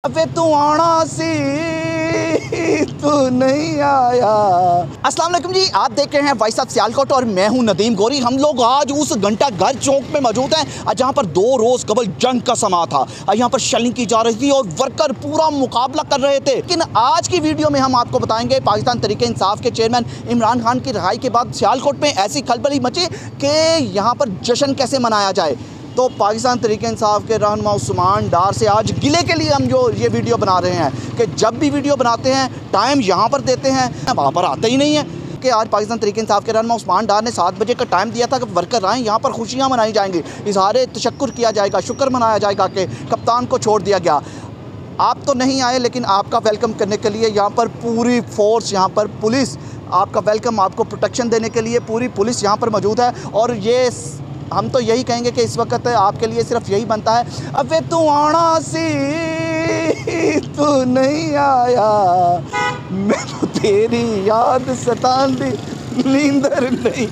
अबे तू आना सी तू नहीं आया। अस्सलाम वालेकुम जी, आप देख रहे हैं वॉइस ऑफ सियालकोट और मैं हूं नदीम गोरी। हम लोग आज उस घंटा घर चौक में मौजूद हैं जहां पर 2 रोज़ कबल जंग का समा था। यहां पर शेलिंग की जा रही थी और वर्कर पूरा मुकाबला कर रहे थे। लेकिन आज की वीडियो में हम आपको बताएंगे पाकिस्तान तहरीक इंसाफ के चेयरमैन इमरान खान की रिहाई के बाद सियालकोट में ऐसी खलबली मची कि यहाँ पर जश्न कैसे मनाया जाए। तो पाकिस्तान तहरीक इंसाफ के रहनुमा उस्मान डार से आज गिले के लिए हम जो ये वीडियो बना रहे हैं कि जब भी वीडियो बनाते हैं टाइम यहाँ पर देते हैं, वहाँ पर आते ही नहीं है। कि आज पाकिस्तान तहरीक इंसाफ के रहनुमा उस्मान डार ने 7 बजे का टाइम दिया था कि वर्कर आएँ, यहाँ पर खुशियाँ मनाई जाएंगी, इज़हार तशक्कुर किया जाएगा, शुक्र मनाया जाएगा कि कप्तान को छोड़ दिया गया। आप तो नहीं आए, लेकिन आपका वेलकम करने के लिए यहाँ पर पूरी फोर्स, यहाँ पर पुलिस आपका वेलकम, आपको प्रोटेक्शन देने के लिए पूरी पुलिस यहाँ पर मौजूद है। और ये हम तो यही कहेंगे कि इस वक्त आपके लिए सिर्फ यही बनता है, अबे तू आना सी तू नहीं आया, मैं तो तेरी याद सतांदी नींदर नहीं।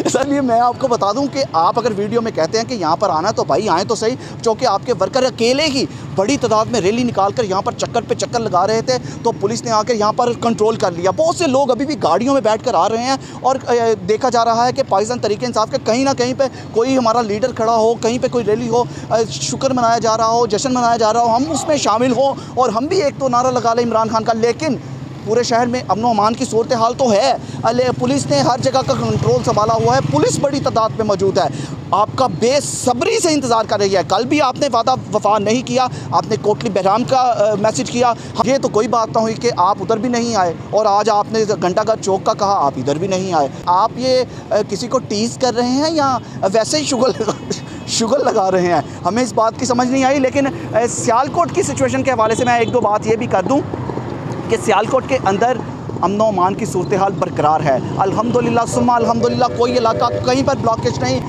इसलिए मैं आपको बता दूं कि आप अगर वीडियो में कहते हैं कि यहाँ पर आना तो भाई आएँ तो सही, क्योंकि आपके वर्कर अकेले ही बड़ी तादाद में रैली निकाल कर यहाँ पर चक्कर पे चक्कर लगा रहे थे, तो पुलिस ने आकर यहाँ पर कंट्रोल कर लिया। बहुत से लोग अभी भी गाड़ियों में बैठ कर आ रहे हैं और देखा जा रहा है कि पाकिस्तान तहरीक इंसाफ के कहीं ना कहीं पर कोई हमारा लीडर खड़ा हो, कहीं पर कोई रैली हो, शुक्र मनाया जा रहा हो, जश्न मनाया जा रहा हो, हम उसमें शामिल हों और हम भी एक तो नारा लगा लें इमरान खान का। लेकिन पूरे शहर में अमन व अमान की सूरत हाल तो है, पुलिस ने हर जगह का कंट्रोल संभाला हुआ है, पुलिस बड़ी तादाद में मौजूद है, आपका बेसब्री से इंतज़ार कर रही है। कल भी आपने वादा वफा नहीं किया, आपने कोटली बहराम का मैसेज किया, ये तो कोई बात ना हुई कि आप उधर भी नहीं आए, और आज आपने घंटा घर चौक का कहा, आप इधर भी नहीं आए। आप ये किसी को टीज़ कर रहे हैं या वैसे ही शुगर लगा रहे हैं, हमें इस बात की समझ नहीं आई। लेकिन सियालकोट की सिचुएशन के हवाले से मैं 1-2 बात ये भी कर दूँ कि सियालकोट के अंदर अमन व अमान की सूरत हाल बरकरार है, अल्हम्दुलिल्लाह सुम्मा अल्हम्दुलिल्लाह। कोई इलाका कहीं पर ब्लॉकेज नहीं,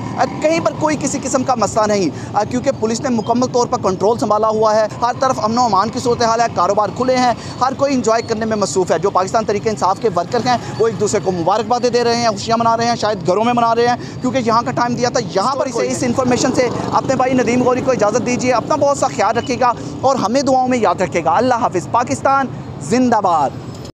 कहीं पर कोई किसी किस्म का मसला नहीं, क्योंकि पुलिस ने मुकम्मल तौर पर कंट्रोल संभाला हुआ है। हर तरफ अमन व अमान की सूरत हाल है, कारोबार खुले हैं, हर कोई इंजॉय करने में मसरूफ़ है। जो पाकिस्तान तहरीक इंसाफ के वर्कर हैं वो एक दूसरे को मुबारकबादें दे रहे हैं, खुशियाँ मना रहे हैं, शायद घरों में मना रहे हैं, क्योंकि यहाँ का टाइम दिया था। यहाँ पर इस इन्फॉर्मेशन से अपने भाई नदीम गोरी को इजाज़त दीजिए। अपना बहुत सा ख्याल रखिएगा और हमें दुआओं में याद रखिएगा। अल्लाह हाफिज़। पाकिस्तान जिंदाबाद।